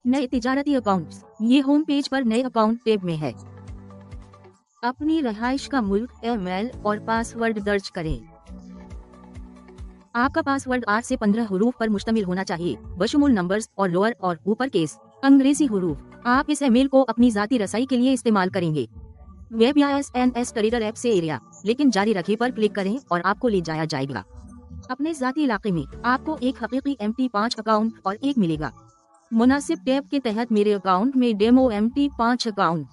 नए तिजारती अकाउंट्स, ये home page पर नए अकाउंट टैब में है। अपनी रहाइश का मुल्क, ईमेल और पासवर्ड दर्ज करें। आपका पासवर्ड 8 से 15 हरूफ पर मुश्तमिल होना चाहिए, बशमूल नंबर्स और लोअर और ऊपर केस अंग्रेजी हरूफ। आप इस ईमेल को अपनी जाती रसाई के लिए इस्तेमाल करेंगे, वेब या एसएनएस ट्रेडर ऐप से एरिया, लेकिन जारी रखें पर क्लिक करें और आपको ले जाया जाएगा। अपने जाती इलाके में आपको एक हकीकी MT5 अकाउंट और एक मिलेगा। मुनासिब टैब के तहत मेरे अकाउंट में डेमो MT5 अकाउंट।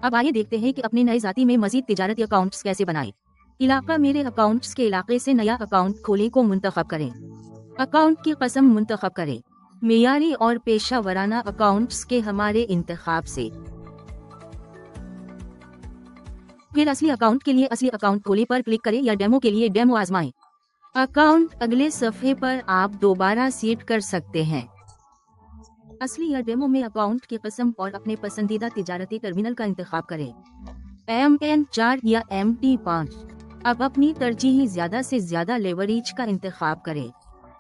अब आइए देखते हैं कि अपने नए जाती में मजीद तिजारती अकाउंट्स कैसे बनाएं। इलाका, मेरे अकाउंट्स के इलाके से नया अकाउंट खोले को मुंतखब करें। अकाउंट की कसम मुंतखब करें, मेयारी और पेशा वराना अकाउंट्स के हमारे इंतखाब से। फिर असली अकाउंट के लिए असली अकाउंट खोले पर क्लिक करें या डेमो के लिए डेमो आजमाएं। अकाउंट अगले सफ़े पर आप दोबारा सेट कर सकते हैं। असली या डेमो में अकाउंट की किस्म और अपने पसंदीदा तिजारती टर्मिनल का इंतखाब करें, MN4 या MT5। अब अपनी तरजीही ज्यादा से ज्यादा लेवरेज का इंतखाब करें।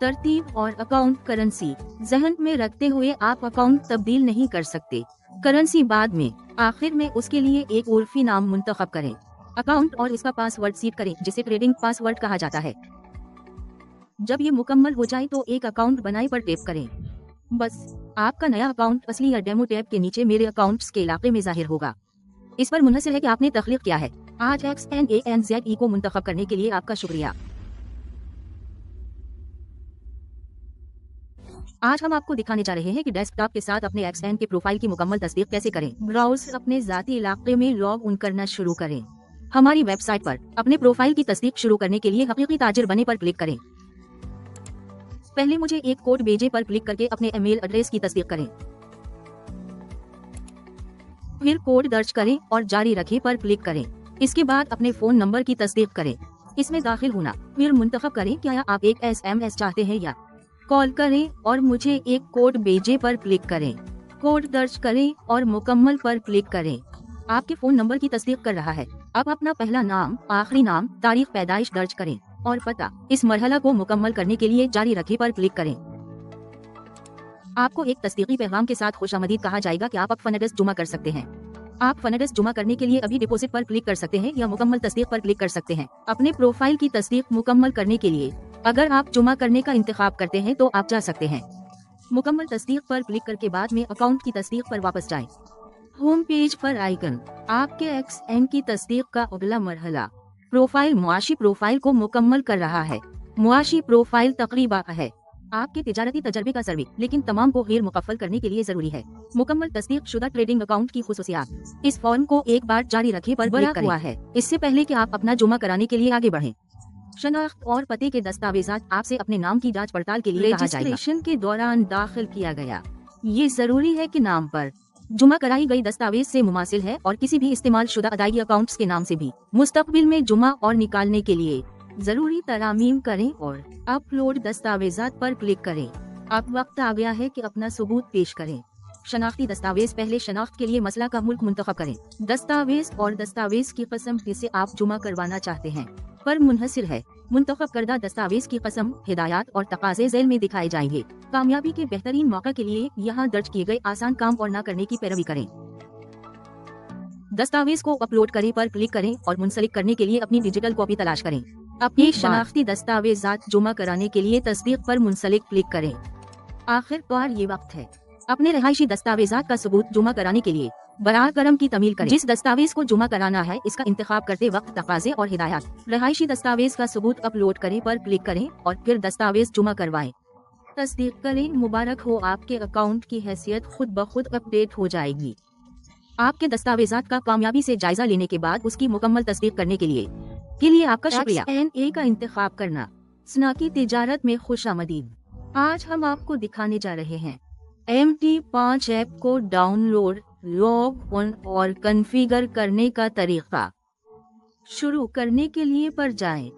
तरतीब और अकाउंट करेंसी जहन में रखते हुए आप अकाउंट तब्दील नहीं कर सकते, करेंसी बाद में। आखिर में उसके लिए एक उर्फी नाम मुंतखब करें। अकाउंट और इसका पासवर्ड सेट करें, जिसे ट्रेडिंग पासवर्ड कहा जाता है। जब ये मुकम्मल हो जाए तो एक अकाउंट बनाए पर टैप करें। बस आपका नया अकाउंट असली या डेमो टैब के नीचे मेरे अकाउंट्स के इलाके में जाहिर होगा। इस पर मुनहसर है कि आपने तख्लीक किया है। आज XNANZE को मुंतखब करने के लिए आपका शुक्रिया। आज हम आपको दिखाने जा रहे हैं कि डेस्कटॉप के साथ अपने XN के प्रोफाइल की मुकम्मल तस्दीक कैसे करें। ब्राउज अपने जाती इलाके में लॉग इन करना शुरू करें। हमारी वेबसाइट पर अपने प्रोफाइल की तस्दीक शुरू करने के लिए हकीकी ताजिर बने पर क्लिक करें। पहले मुझे एक कोड भेजे पर क्लिक करके अपने ईमेल एड्रेस की तस्दीक करें। फिर कोड दर्ज करें और जारी रखें पर क्लिक करें। इसके बाद अपने फोन नंबर की तस्दीक करें, इसमें दाखिल होना। फिर मुंतखब करें क्या आप एक SMS चाहते हैं या कॉल करें और मुझे एक कोड भेजे पर क्लिक करें। कोड दर्ज करें और मुकम्मल पर क्लिक करें। आपके फोन नंबर की तस्दीक कर रहा है। अब अपना पहला नाम, आखिरी नाम, तारीख पैदाइश दर्ज करें और पता। इस मरहला को मुकम्मल करने के लिए जारी रखें पर क्लिक करें। आपको एक तस्दीकी पैगाम के साथ खुशामदीद कहा जाएगा कि आप अब फंड एड्रेस जुमा कर सकते हैं। आप फंड एड्रेस जुमा करने के लिए अभी डिपॉजिट पर क्लिक कर सकते हैं या मुकम्मल तस्दीक पर क्लिक कर सकते हैं। अपने प्रोफाइल की तस्दीक मुकम्मल करने के लिए अगर आप जुमा करने का इंतखाब करते हैं तो आप जा सकते हैं। मुकम्मल तस्दीक पर क्लिक करके बाद में अकाउंट की तस्दीक पर वापस जाएं। होम पेज पर आइकन आपके XN की तस्दीक का अगला मरहला। प्रोफाइल मुआशी प्रोफाइल को मुकम्मल कर रहा है। मुआशी प्रोफाइल तकरीबा है आपके तिजारती तजर्बे का सर्वे, लेकिन तमाम को गैर मुकफ्फल करने के लिए जरूरी है। मुकम्मल तस्दीक शुदा ट्रेडिंग अकाउंट की खुसूसियात। इस फॉर्म को एक बार जारी रखें पर क्लिक करें। हुआ है इससे पहले कि आप अपना जुमा कराने के लिए आगे बढ़ें। शनाख्त और पते के दस्तावेजात आपसे अपने नाम की जांच पड़ताल के लिए रजिस्ट्रेशन के दौरान दाखिल किया गया। ये जरूरी है कि नाम पर जुमा कराई गई दस्तावेज से मुमासिल है और किसी भी इस्तेमाल शुदा अदायगी अकाउंट्स के नाम से भी मुस्तकबिल में जुमा और निकालने के लिए जरूरी तरामीम करें और अपलोड दस्तावेजात पर क्लिक करें। अब वक्त आ गया है कि अपना सबूत पेश करें। शनाख्ती दस्तावेज पहले शनाख्त के लिए मसला का मुल्क मुंतखब करें। दस्तावेज और दस्तावेज की कसम जिसे आप जुमा करवाना चाहते हैं पर मुनहसिर है। मुंतखब करदा दस्तावेज की कसम, हिदायत और तकाजे झेल में दिखाए जाएंगे। कामयाबी के बेहतरीन मौका के लिए यहाँ दर्ज किए गए आसान काम और न करने की पैरवी करें। दस्तावेज को अपलोड करें पर क्लिक करें और मुंसलिक करने के लिए अपनी डिजिटल कॉपी तलाश करें। अपनी शनाख्ती दस्तावेजात जुमा कराने के लिए तस्दीक पर मुंसलिक क्लिक करें। आखिरकार ये वक्त है अपने रहायशी दस्तावेजात का सबूत जुमा कराने के लिए बराह करम की तमील करें। जिस दस्तावेज को जुमा कराना है इसका इंतखाब करते वक्त तकाजे और हिदायत। रहायशी दस्तावेज का सबूत अपलोड करें पर क्लिक करें और फिर दस्तावेज जुमा करवाएं। तस्दीक करें। मुबारक हो, आपके अकाउंट की हैसियत खुद ब खुद अपडेट हो जाएगी। आपके दस्तावेजात का कामयाबी से जायजा लेने के बाद उसकी मुकम्मल तस्दीक करने के लिए आपका शुक्रिया। XNA का इंतखाब करना। स्नाकी तिजारत में खुशामदीद। आज हम आपको दिखाने जा रहे हैं MT5 ऐप को डाउनलोड, लॉग इन और कॉन्फ़िगर करने का तरीका। शुरू करने के लिए पर जाएं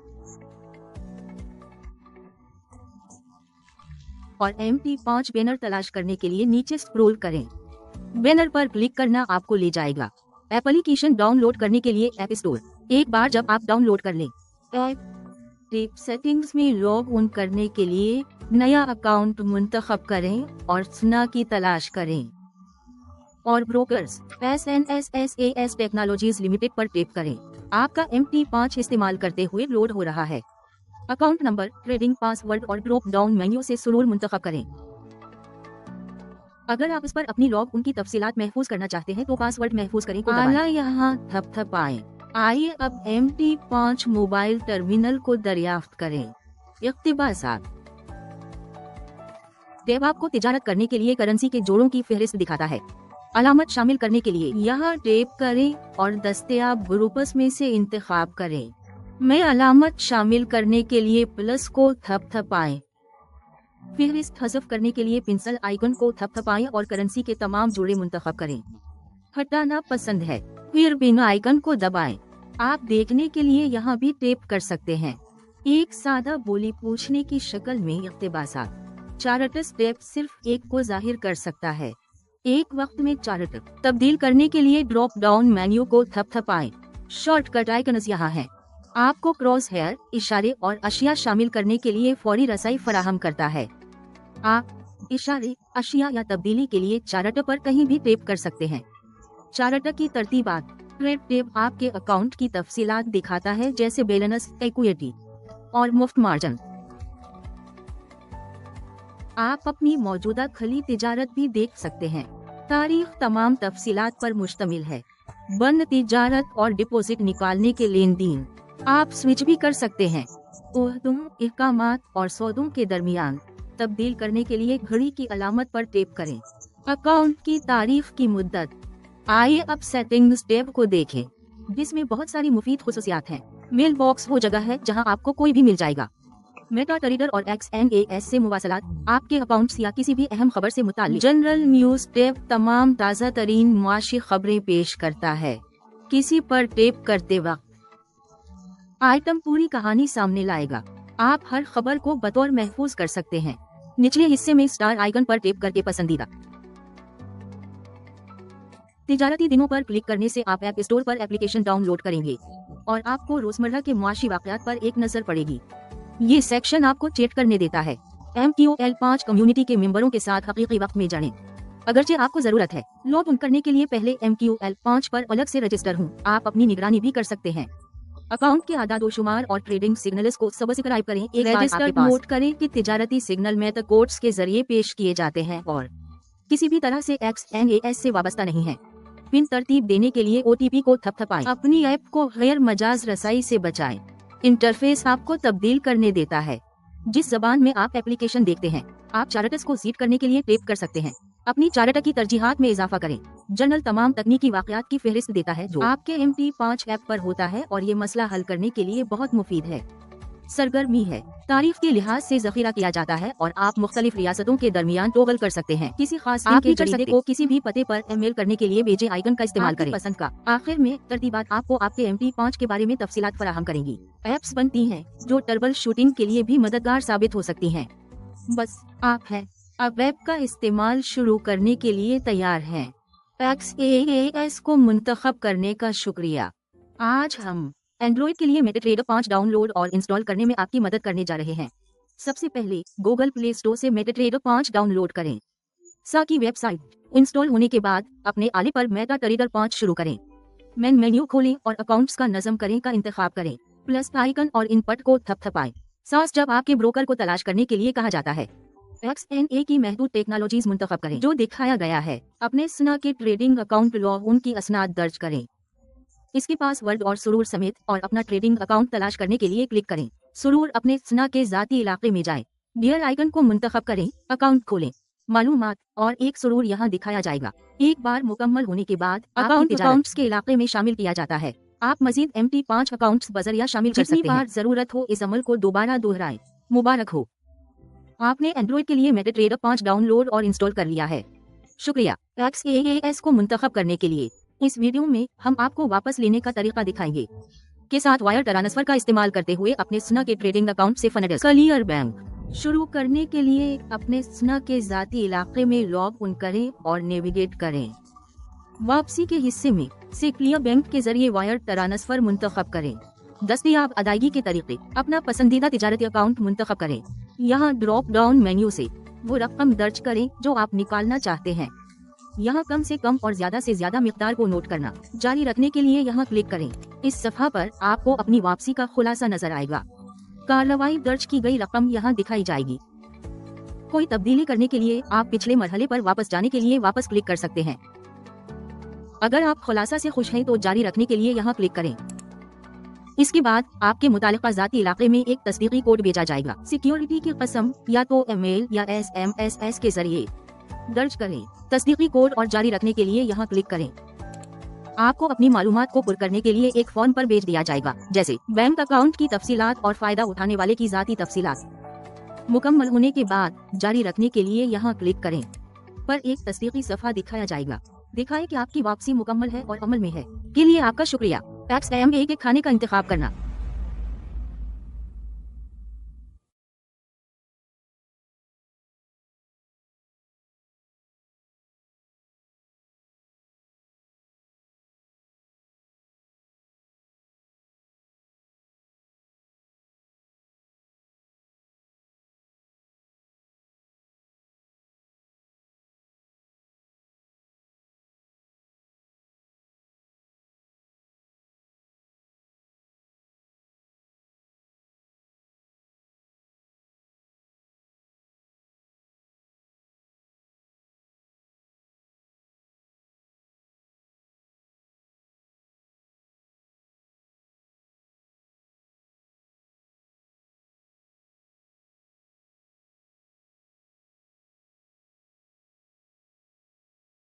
और MT5 बैनर तलाश करने के लिए नीचे स्क्रॉल करें। बैनर पर क्लिक करना आपको ले जाएगा एप्लीकेशन डाउनलोड करने के लिए ऐप स्टोर। एक बार जब आप डाउनलोड कर लें ऐप, टिप सेटिंग्स में लॉग इन करने के लिए नया अकाउंट मुंतखब करें और स्ना की तलाश करें और ब्रोकर्स SNSSAS टेक्नोलॉजीज लिमिटेड पर टिप करें। आपका MT5 इस्तेमाल करते हुए लोड हो रहा है। अकाउंट नंबर, ट्रेडिंग पासवर्ड और ड्रॉप डाउन मेन्यू से सुरूर मुंतखब करें। अगर आप इस पर अपनी लॉग इन की तफसीलात महफूज करना चाहते हैं तो पासवर्ड महफूज करें को दबाएं। यहाँ थपथपाएं। आइए अब MT5 मोबाइल टर्मिनल को दरियाफ्त करें। इख्तिबासात टैब आपको तिजारत करने के लिए करेंसी के जोड़ों की फहरिस्त दिखाता है। अलामत शामिल करने के लिए यहाँ टैप करें और दस्तयाब ग्रुप्स में से इंतखाब करें। मैं अलामत शामिल करने के लिए प्लस को थपथपाएं। फहरिस्त हज़फ करने के लिए पेंसिल आइकन को थपथपाएं और करेंसी के तमाम जोड़े मुंतखब करें। हटाना पसंद है फिर बिन आइकन को दबाएं। आप देखने के लिए यहाँ भी टैप कर सकते हैं। एक सादा बोली पूछने की शक्ल में इख्तिबासात। चार्ट स्टेप सिर्फ एक को जाहिर कर सकता है। एक वक्त में चार्ट तब्दील करने के लिए ड्रॉप डाउन मेन्यू को थपथपाएं। शॉर्टकट आइकन्स यहाँ हैं। आपको क्रॉस हेयर, इशारे और अशिया शामिल करने के लिए फौरी रसाई फराहम करता है। आप इशारे, अशिया या तब्दीली के लिए चार्ट पर कहीं भी टैप कर सकते हैं। चार्ट की तरतीबात टैब आपके अकाउंट की तफसीलात दिखाता है, जैसे बैलेंस, इक्विटी और मुफ्त मार्जिन। आप अपनी मौजूदा खली तिजारत भी देख सकते हैं। तारीख तमाम तफसीलात पर मुश्तमिल है। बंद तिजारत और डिपॉजिट निकालने के लेन देन आप स्विच भी कर सकते हैं। ओहदों, इकामात और सौदों के दरमियान तब्दील करने के लिए घड़ी की अलामत पर टैप करें। अकाउंट की तारीख की मुद्दत। आइए अब सेटिंग्स टैब को देखें, जिसमें बहुत सारी मुफीद खुसूसियात हैं। मेल बॉक्स वो जगह है जहां आपको कोई भी मिल जाएगा। मेटा ट्रेडर और XNAS से मुवासलात, आपके अकाउंट्स या किसी भी अहम खबर से मुताल्लिक। जनरल न्यूज टैब तमाम ताज़ा तरीन मुआशी खबरें पेश करता है। किसी पर टैप करते वक्त आइटम पूरी कहानी सामने लाएगा। आप हर खबर को बतौर महफूज कर सकते हैं। निचले हिस्से में स्टार आइकन पर टैप करके पसंदीदा तिजारती दिनों पर क्लिक करने से आप ऐप स्टोर पर एप्लीकेशन डाउनलोड करेंगे और आपको रोजमर्रा के मुआशी वाकयात पर एक नजर पड़ेगी। ये सेक्शन आपको चैट करने देता है। MQL5 कम्युनिटी के मेंबरों के साथ हकीकी वक्त में जानें। अगरचे आपको जरूरत है लॉग इन करने के लिए पहले MQL5 पर अलग से रजिस्टर हूँ, आप अपनी निगरानी भी कर सकते हैं। अकाउंट के आदादोशुमार और ट्रेडिंग सिग्नल्स को सब्सक्राइब करें। एक रजिस्टर नोट करें कि तिजारती सिग्नल में कोड्स के जरिए पेश किए जाते हैं और किसी भी तरह से XNAS से वाबस्ता नहीं है। पिन तरतीब देने के लिए OTP को थपथपाएं। अपनी ऐप को गैर मजाज रसाई से बचाएं। इंटरफेस आपको तब्दील करने देता है। जिस जबान में आप एप्लीकेशन देखते हैं, आप चार्ट्स को सीड करने के लिए टैप कर सकते हैं। अपनी चार्ट की तरजीहात में इजाफा करें। जनरल तमाम तकनीकी वाकयात की फहरिस्त देता है जो आपके MT5 ऐप पर होता है और ये मसला हल करने के लिए बहुत मुफीद है। सरगर्मी है, तारीख के लिहाज से जखीरा किया जाता है और आप मुख्तलिफ रियासतों के दरमियान टॉगल कर सकते हैं। किसी खास दिन के जरीदे को किसी भी पते पर ईमेल करने के लिए भेजे आइकन का इस्तेमाल करें। पसंद का। आखिर में तरतीबात आपको आपके MT5 के बारे में तफसीलात फराहम करेंगी। ऐप्स बनती हैं जो ट्रबल शूटिंग के लिए भी मददगार साबित हो सकती हैं। बस आप हैं अब ऐप का इस्तेमाल शुरू करने के लिए तैयार हैं। XAAS को मुंतखब करने का शुक्रिया। आज हम एंड्रॉइड के लिए मेटाट्रेडर 5 डाउनलोड और इंस्टॉल करने में आपकी मदद करने जा रहे हैं। सबसे पहले गूगल प्ले स्टोर से मेटाट्रेडर 5 डाउनलोड करें। साकी वेबसाइट इंस्टॉल होने के बाद अपने आले पर मेटाट्रेडर 5 शुरू करें। मेन मेन्यू खोलें और अकाउंट्स का नज़म करें का इंतखाब करें। प्लस आइकन और इनपुट को थपथपाएं। साथ जब आपके ब्रोकर को तलाश करने के लिए कहा जाता है, XNA की महदूद टेक्नोलॉजीज मुंतखब करें जो दिखाया गया है। अपने स्ना के ट्रेडिंग अकाउंट लॉग इन की असनाद दर्ज करें। इसके पासवर्ड और सुरूर समेत और अपना ट्रेडिंग अकाउंट तलाश करने के लिए क्लिक करें। सुरूर अपने स्ना के जाती इलाके में जाएं। डियर आइकन को मुंतखब करें। अकाउंट खोलें। मालूमात और एक सुरूर यहाँ दिखाया जाएगा। एक बार मुकम्मल होने के बाद अकाउंट्स के इलाके में शामिल किया जाता है। आप मजीद MT5 अकाउंट्स बजरिया शामिल कर सकते हैं। बार जरूरत हो इस अमल को दोबारा दोहराएं। मुबारक हो, आपने एंड्रॉइड के लिए मेटाट्रेडर 5 डाउनलोड और इंस्टॉल कर लिया है। शुक्रिया। XAAS को मुंतखब करने के लिए इस वीडियो में हम आपको वापस लेने का तरीका दिखाएंगे। के साथ वायर ट्रांसफर का इस्तेमाल करते हुए अपने स्ना के ट्रेडिंग अकाउंट से फंड क्लियर बैंक शुरू करने के लिए अपने स्ना के जाती इलाके में लॉग इन करें और नेविगेट करें। वापसी के हिस्से में से क्लियर बैंक के जरिए वायर ट्रांसफर मुंतखब करें। दस्तयाब अदायगी के तरीके। अपना पसंदीदा तिजारती अकाउंट मुंतखब करें। यहाँ ड्रॉप डाउन मेन्यू से वो रकम दर्ज करें जो आप निकालना चाहते हैं। यहाँ कम से कम और ज्यादा से ज्यादा मिकदार को नोट करना। जारी रखने के लिए यहाँ क्लिक करें। इस सफ़ा पर आपको अपनी वापसी का खुलासा नजर आएगा। कार्रवाई दर्ज की गई रकम यहाँ दिखाई जाएगी। कोई तब्दीली करने के लिए आप पिछले मरहले पर वापस जाने के लिए वापस क्लिक कर सकते हैं। अगर आप खुलासा से खुश हैं तो जारी रखने के लिए यहाँ क्लिक करें। इसके बाद आपके मुतालिका ज़ाती इलाके में एक तस्दीकी कोड भेजा जाएगा। सिक्योरिटी की कसम या तो ईमेल या SMS के जरिए दर्ज करें। तस्दीकी कोड और जारी रखने के लिए यहाँ क्लिक करें। आपको अपनी मालूमात को पुर करने के लिए एक फॉर्म पर भेज दिया जाएगा, जैसे बैंक अकाउंट की तफसीलात और फायदा उठाने वाले की ज़ाती तफसीलात। मुकम्मल होने के बाद जारी रखने के लिए यहाँ क्लिक करें। पर एक तस्दीकी सफ़ा दिखाया जाएगा। दिखाए कि आपकी वापसी मुकम्मल है और अमल में है। के लिए आपका शुक्रिया। XMA के खाने का इंतखाब करना।